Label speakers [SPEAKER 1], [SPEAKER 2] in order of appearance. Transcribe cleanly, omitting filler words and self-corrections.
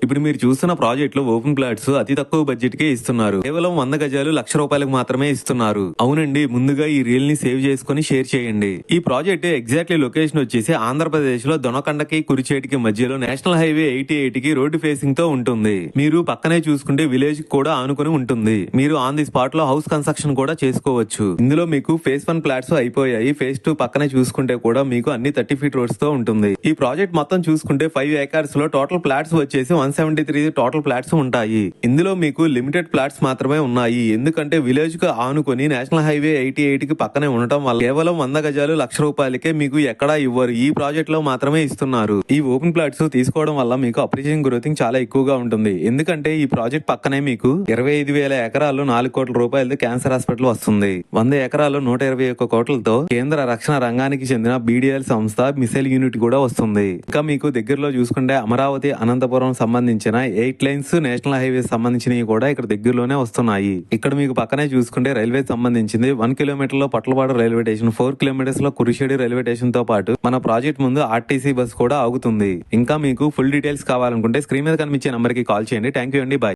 [SPEAKER 1] ఇప్పుడు మీరు చూస్తున్న ప్రాజెక్ట్ లో ఓపెన్ ప్లాట్స్ అతి తక్కువ బడ్జెట్ కే ఇస్తున్నారు. కేవలం 100 గజాలు ₹1,00,000 మాత్రమే ఇస్తున్నారు. అవునండి, ముందుగా ఈ రీల్ ని సేవ్ చేసుకుని షేర్ చేయండి. ఈ ప్రాజెక్ట్ ఎగ్జాక్ట్లీ లొకేషన్ వచ్చేసి ఆంధ్రప్రదేశ్ లో దొనకొండకి కురిచేటికి మధ్యలో నేషనల్ హైవే 88 కి రోడ్డు ఫేసింగ్ తో ఉంటుంది. మీరు పక్కనే చూసుకుంటే విలేజ్ కూడా ఆనుకుని ఉంటుంది. మీరు ఆన్ ది స్పాట్ లో హౌస్ కన్స్ట్రక్షన్ కూడా చేసుకోవచ్చు. ఇందులో మీకు ఫేజ్ 1 ఫ్లాట్స్ అయిపోయాయి. ఫేజ్ 2 పక్కనే చూసుకుంటే కూడా మీకు అన్ని 30 ఫీట్ రోడ్స్ తో ఉంటుంది. ఈ ప్రాజెక్ట్ మొత్తం చూసుకుంటే 5 ఏకర్స్ లో టోటల్ ఫ్లాట్స్ వచ్చేసి 173 టోటల్ ఫ్లాట్స్ ఉంటాయి. ఇందులో మీకు లిమిటెడ్ ఫ్లాట్స్ మాత్రమే ఉన్నాయి. ఎందుకంటే విలేజ్ కు ఆనుకొని నేషనల్ హైవే 88 కి పక్కనే ఉండటం వల్ల కేవలం 100 గజాలు ₹1,00,000కే మీకు ఎక్కడా ఇవ్వరు. ఈ ప్రాజెక్ట్ లో మాత్రమే ఇస్తున్నారు. ఈ ఓపెన్ ఫ్లాట్స్ తీసుకోవడం వల్ల మీకు అప్రిషియేషన్ గ్రోతింగ్ చాలా ఎక్కువగా ఉంటుంది. ఎందుకంటే ఈ ప్రాజెక్ట్ పక్కనే మీకు 25,000 ఎకరాల్లో ₹4 కోట్ల క్యాన్సర్ హాస్పిటల్ వస్తుంది. 100 ఎకరాల్లో 121 కోట్లతో కేంద్ర రక్షణ రంగానికి చెందిన బీడీఎల్ సంస్థ మిసైల్ యూనిట్ కూడా వస్తుంది. ఇంకా మీకు దగ్గరలో చూసుకుంటే అమరావతి అనంతపురం సంబంధించిన 8 లైన్స్ నేషనల్ హైవే సంబంధించినవి కూడా ఇక్కడ దగ్గరలోనే వస్తున్నాయి. ఇక్కడ మీకు పక్కనే చూసుకుంటే రైల్వే సంబంధించింది 1 కిలోమీటర్ లో పట్లపాడు రైల్వే స్టేషన్, 4 కిలోమీటర్స్ లో కురిషేడి రైల్వే స్టేషన్ తో పాటు మన ప్రాజెక్ట్ ముందు ఆర్టీసీ బస్ కూడా ఆగుతుంది. ఇంకా మీకు ఫుల్ డీటెయిల్స్ కావాలనుకుంటే స్క్రీన్ మీద కనిపించే నంబర్ కి కాల్ చేయండి. థ్యాంక్ యూ అండి, బాయ్.